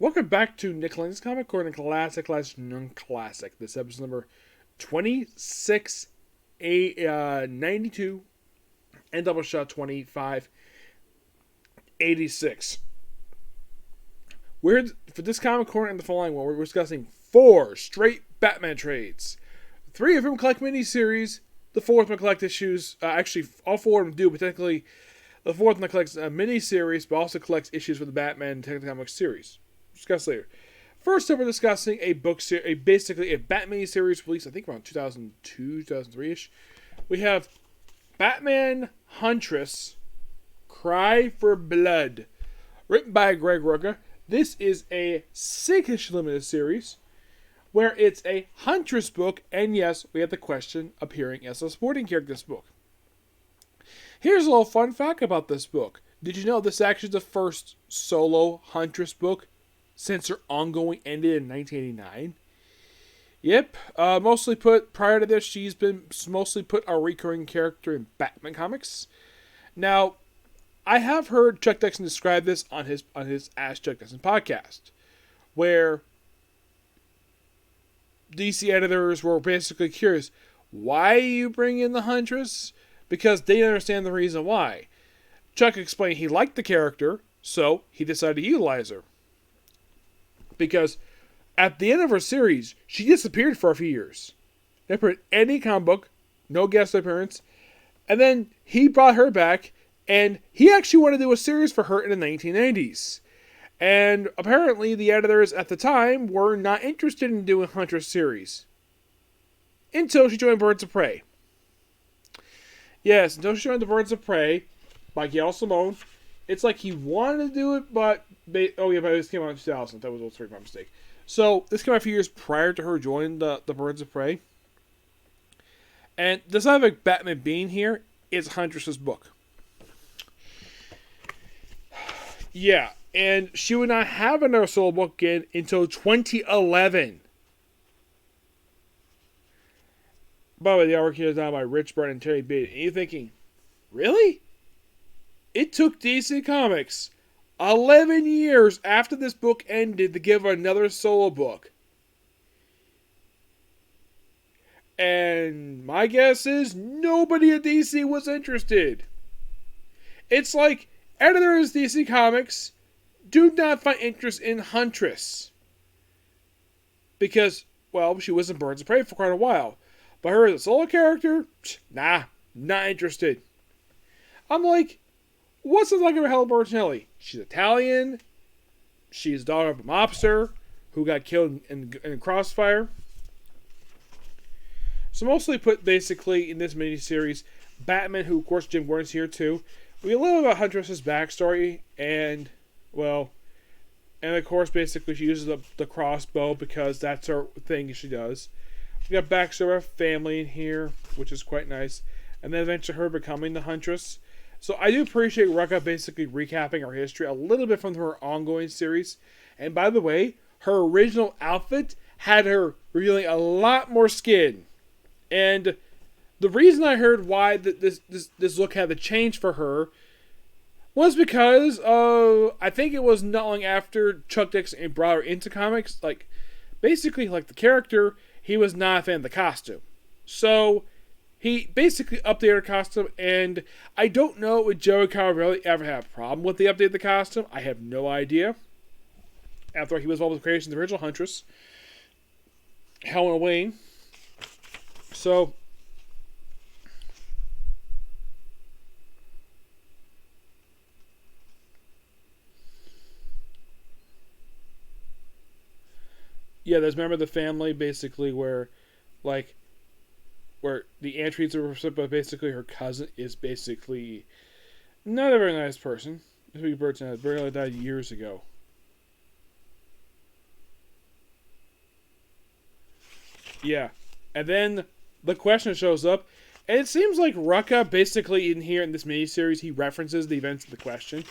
Welcome back to Nick Lenz Comic Corner Classic Non-Classic. This episode number 2692 and Doubleshot 2586. For this comic corner and the following one, we're discussing 4 straight Batman trades. 3 of them collect miniseries. The 4th one collect issues. Actually, all 4 of them do, but technically, the 4th one collects a miniseries, but also collects issues for the Batman Technical Comics series. Discuss later. First up, we're discussing a book series, basically a Batman series released, I think around 2002, 2003-ish. We have Batman Huntress, Cry for Blood, written by Greg Rucka. This is a 6-issue limited series where it's a Huntress book, and yes, we have the Question appearing as a supporting character in this book. Here's a little fun fact about this book. Did you know this is actually the first solo Huntress book since her ongoing ended in 1989? Yep, mostly put, prior to this, she's been mostly put a recurring character in Batman comics. Now, I have heard Chuck Dixon describe this on his Ask Chuck Dixon podcast, where DC editors were basically curious, why you bring in the Huntress? Because they didn't understand the reason why. Chuck explained he liked the character, so he decided to utilize her. Because at the end of her series, she disappeared for a few years. Never in any comic book, no guest appearance. And then he brought her back, and he actually wanted to do a series for her in the 1990s. And apparently the editors at the time were not interested in doing Huntress series. Until she joined Birds of Prey. Yes, until she joined the Birds of Prey by Gail Simone. It's like he wanted to do it, but but this came out in 2000. That was also my mistake. So this came out a few years prior to her joining the Birds of Prey. And the side of Batman being here is Huntress's book. Yeah, and she would not have another solo book again until 2011. By the way, the artwork here is done by Rich Burton and Terry Beatty. And you're thinking, really? It took DC Comics 11 years after this book ended to give her another solo book. And my guess is nobody at DC was interested. It's like editors of DC Comics do not find interest in Huntress. Because, well, she was in Birds of Prey for quite a while. But her as a solo character, nah, not interested. I'm like, what's it like about Helen Bertinelli? She's Italian. She's the daughter of a mobster who got killed in Crossfire. So mostly put basically in this miniseries, Batman, who of course Jim Gordon's here too. We learn about Huntress's backstory and, well, and of course basically she uses the crossbow because that's her thing she does. We got backstory of family in here, which is quite nice. And then eventually her becoming the Huntress. So I do appreciate Rucka basically recapping her history a little bit from her ongoing series. And by the way, her original outfit had her revealing a lot more skin. And the reason I heard why this look had to change for her was because I think it was not long after Chuck Dixon brought her into comics. Like, basically, like the character, he was not a fan of the costume. So he basically updated her costume, and I don't know if Joey Caravelli ever had a problem with the update of the costume. I have no idea. After all, he was involved with the creation of the original Huntress, Helen Wayne. So, yeah, there's a member of the family basically where the entries are but basically her cousin is basically not a very nice person. This Burton had barely died years ago. Yeah. And then the Question shows up, and it seems like Rucka basically in here in this miniseries he references the events of the Question,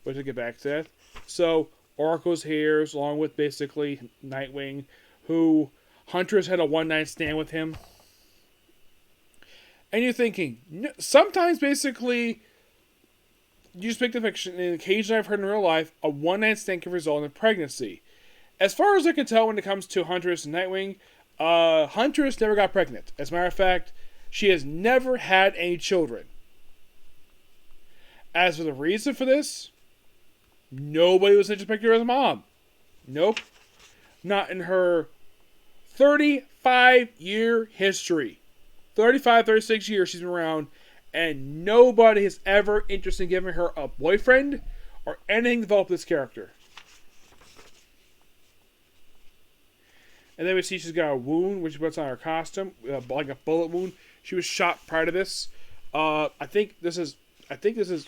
which I'll get back to that. So Oracle's here, along with basically Nightwing, who Huntress had a one-night stand with him. And you're thinking, sometimes basically, you just pick the fiction, and occasionally I've heard in real life, a one-night stand can result in a pregnancy. as far as I can tell when it comes to Huntress and Nightwing, Huntress never got pregnant. As a matter of fact, she has never had any children. As for the reason for this, nobody was interested in picking her as a mom. Nope. Not in her 35-year history. 35, 36 years she's been around, and nobody has ever interested in giving her a boyfriend or anything to develop this character. And then we see she's got a wound, which she puts on her costume, like a bullet wound. She was shot prior to this. I think this is 2000.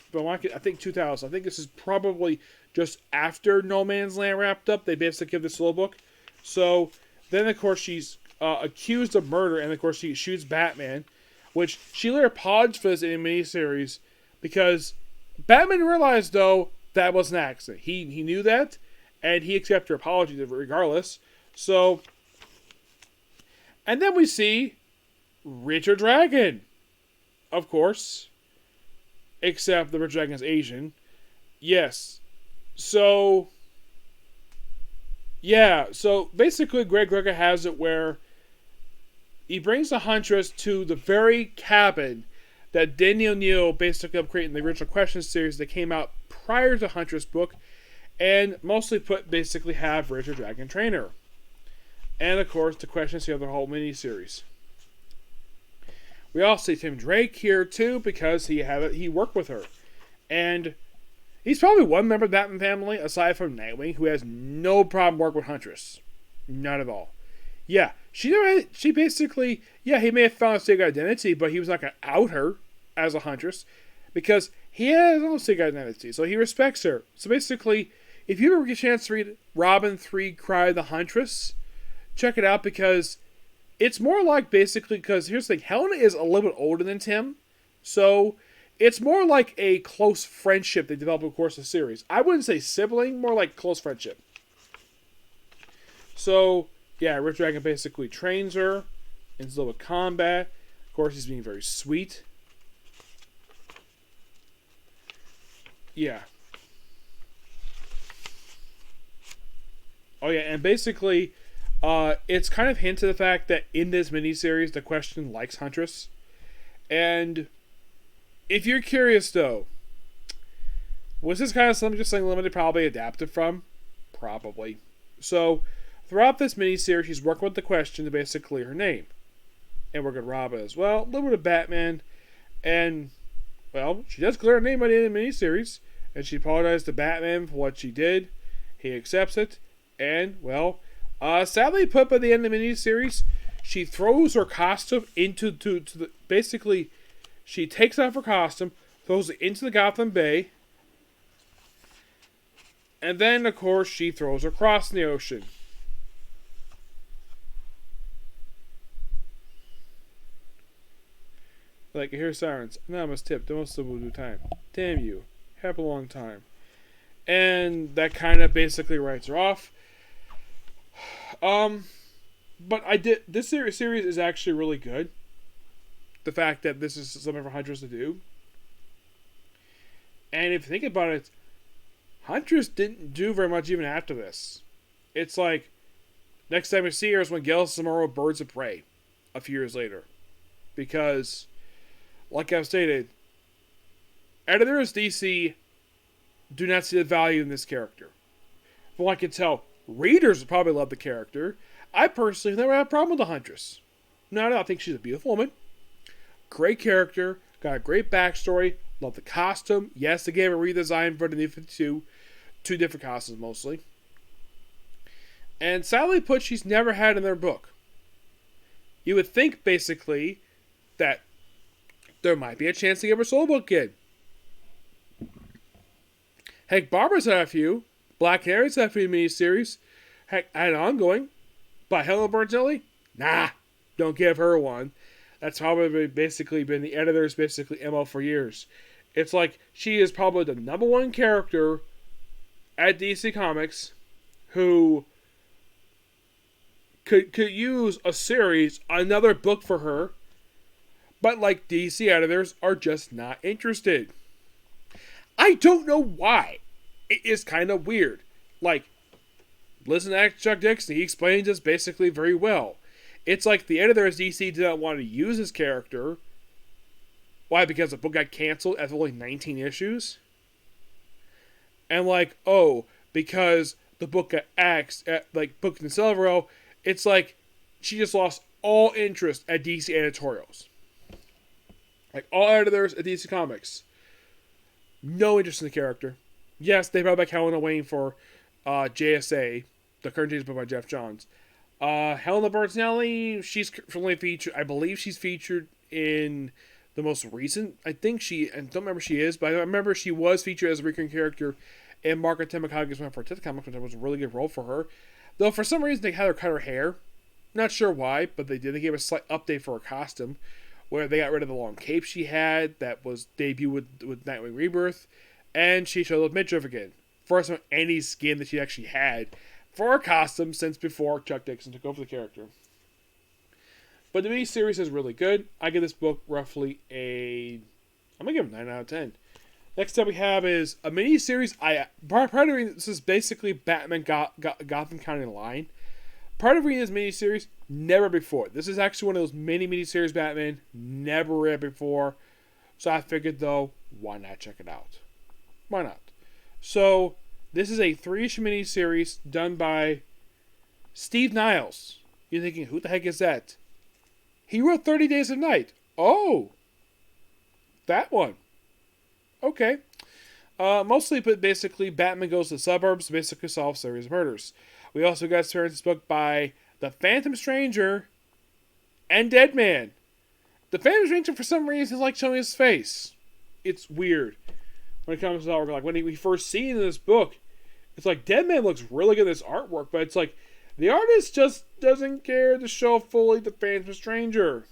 I think this is probably just after No Man's Land wrapped up. They basically give this little book. So then, of course, she's accused of murder, and of course she shoots Batman, which she later apologized for this in a miniseries because Batman realized though that was an accident. He knew that, and he accepted her apology regardless. So, and then we see Richard Dragon, of course, except the Richard Dragon is Asian. Yes. So, yeah. So basically, Greg Rucka has it where he brings the Huntress to the very cabin that Denny O'Neil basically upgraded in the original Question series that came out prior to Huntress book, and mostly basically have Richard Dragon train her. And of course, the Question series, the whole miniseries. We also see Tim Drake here too because he worked with her, and he's probably one member of the Batman family aside from Nightwing who has no problem working with Huntress, none at all. Yeah, she basically, yeah, he may have found a secret identity, but he was not gonna out her as a Huntress because he has his own secret identity, so he respects her. So basically, if you ever get a chance to read Robin 3 Cry the Huntress, check it out because it's more like basically, because here's the thing, Helena is a little bit older than Tim, so it's more like a close friendship they develop over the course of the series. I wouldn't say sibling, more like close friendship. So, yeah, Richard Dragon basically trains her in a little bit of combat. Of course, he's being very sweet. Yeah. Oh, yeah, and basically, it's kind of hinted to the fact that in this miniseries, the Question likes Huntress. And if you're curious, though, was this kind of something just something Limited probably adapted from? Probably. So, throughout this miniseries, she's working with the Question to basically clear her name. And working with Robin as well, a little bit of Batman. And, well, she does clear her name by the end of the miniseries. And she apologized to Batman for what she did. He accepts it. And, well, sadly put by the end of the miniseries, she throws her costume into the basically, she takes off her costume, throws it into the Gotham Bay, and then, of course, she throws her across in the ocean. Like, I hear sirens. Now I must tip. Don't still do time. Damn you. Have a long time. And that kind of basically writes her off. But this series is actually really good. The fact that this is something for Huntress to do. And if you think about it, Huntress didn't do very much even after this. It's like, next time we see her is when Gail Samara Birds of Prey, a few years later. Because, like I've stated, editors DC do not see the value in this character. From what I can tell, readers will probably love the character. I personally never had a problem with the Huntress. No, I think she's a beautiful woman. Great character. Got a great backstory. Love the costume. Yes, they gave a redesign for the New 52. 2 different costumes, mostly. And sadly put, she's never had in their book. You would think, basically, that there might be a chance to give her solo book again. Heck, Barbara's had a few. Black Canary's had a few miniseries. Heck, I had an ongoing. But Helena Bertinelli? Nah, don't give her one. That's probably basically been the editor's MO for years. It's like she is probably the number one character at DC Comics who could use a series, another book for her, but like DC editors are just not interested. I don't know why. It is kind of weird. Like, listen to Chuck Dixon. He explains this basically very well. It's like the editor at DC did not want to use his character. Why? Because the book got canceled after only 19 issues? And like, oh, because the book got axed at like Book and Silvero, it's like she just lost all interest at DC editorials. Like all editors at DC Comics, no interest in the character. Yes, they brought back Helena Wayne for JSA, the current James book by Jeff Johns. Helena Bertinelli, she's currently featured. I believe she's featured in the most recent. I don't remember she is, but I remember she was featured as a recurring character in Margaret Timokaga's One for Tith Comics, which was a really good role for her. Though for some reason they had her cut her hair. Not sure why, but they did. They gave a slight update for her costume, where they got rid of the long cape she had that was debuted with Nightwing Rebirth, and she showed up midriff again. First time any skin that she actually had for her costume since before Chuck Dixon took over the character. But the miniseries is really good. I give this book roughly I'm going to give it a 9 out of 10. Next up we have is a miniseries. Part of reading this is basically Batman Gotham County Line. Part of reading this miniseries, never before. This is actually one of those miniseries Batman, never read before. So I figured, though, why not check it out? Why not? So, this is a 3-issue miniseries done by Steve Niles. You're thinking, who the heck is that? He wrote 30 Days of Night. Oh! That one. Okay. Mostly, but basically, Batman goes to the suburbs to basically solve a series of murders. We also got this book by The Phantom Stranger and Deadman. The Phantom Stranger, for some reason, is like showing his face. It's weird. When it comes to artwork, like when we first see in this book, it's like Deadman looks really good in this artwork, but it's like the artist just doesn't care to show fully the Phantom Stranger.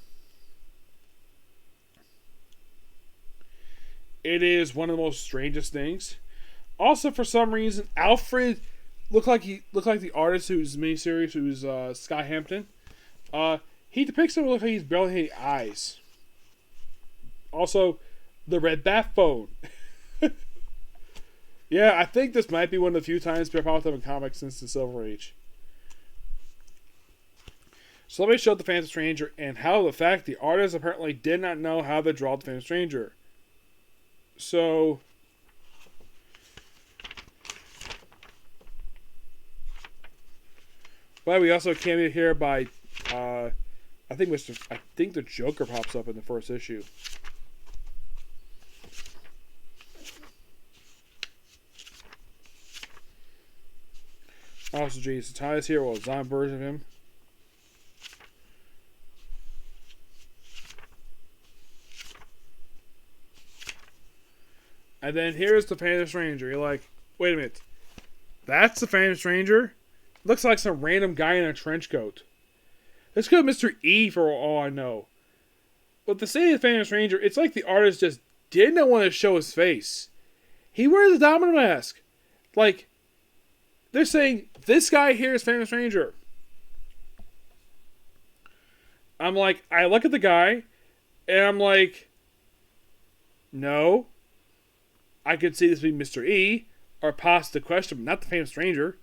It is one of the most strangest things. Also, for some reason, Alfred looked like the artist whose miniseries, who's Sky Hampton. He depicts him look like he's barely hitting eyes. Also, the red bat phone. Yeah, I think this might be one of the few times Bear popped up in comics since the Silver Age. So let me show the Phantom Stranger and how the fact the artist apparently did not know how to draw the Phantom Stranger. So, but we also cameo here by I think the Joker pops up in the first issue. Also, Jason Tyus here, well, a design version of him. And then here's the Phantom Stranger. You're like, wait a minute. That's the Phantom Stranger? Looks like some random guy in a trench coat. This could be Mr. E for all I know. But the saying of the Phantom Stranger, it's like the artist just did not want to show his face. He wears a domino mask. Like, they're saying, this guy here is Phantom Stranger. I'm like, I look at the guy, and I'm like, no. I could see this being Mr. E, or possibly the question, but not the Phantom Stranger.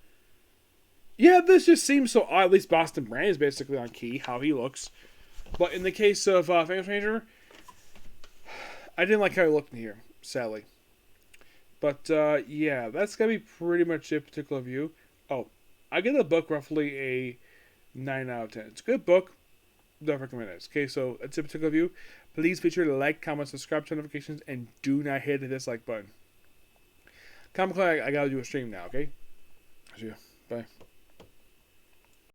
Yeah, this just seems so odd. At least Boston Brand is basically on key, how he looks. But in the case of Phantom Stranger, I didn't like how he looked in here, sadly. But, yeah, that's going to be pretty much a particular view. Oh, I give the book roughly a 9 out of 10. It's a good book. Don't recommend it. Okay, so that's a particular view. Please be sure to like, comment, subscribe, turn notifications, and do not hit the dislike button. Comic Club, I gotta do a stream now, okay? See you. Bye.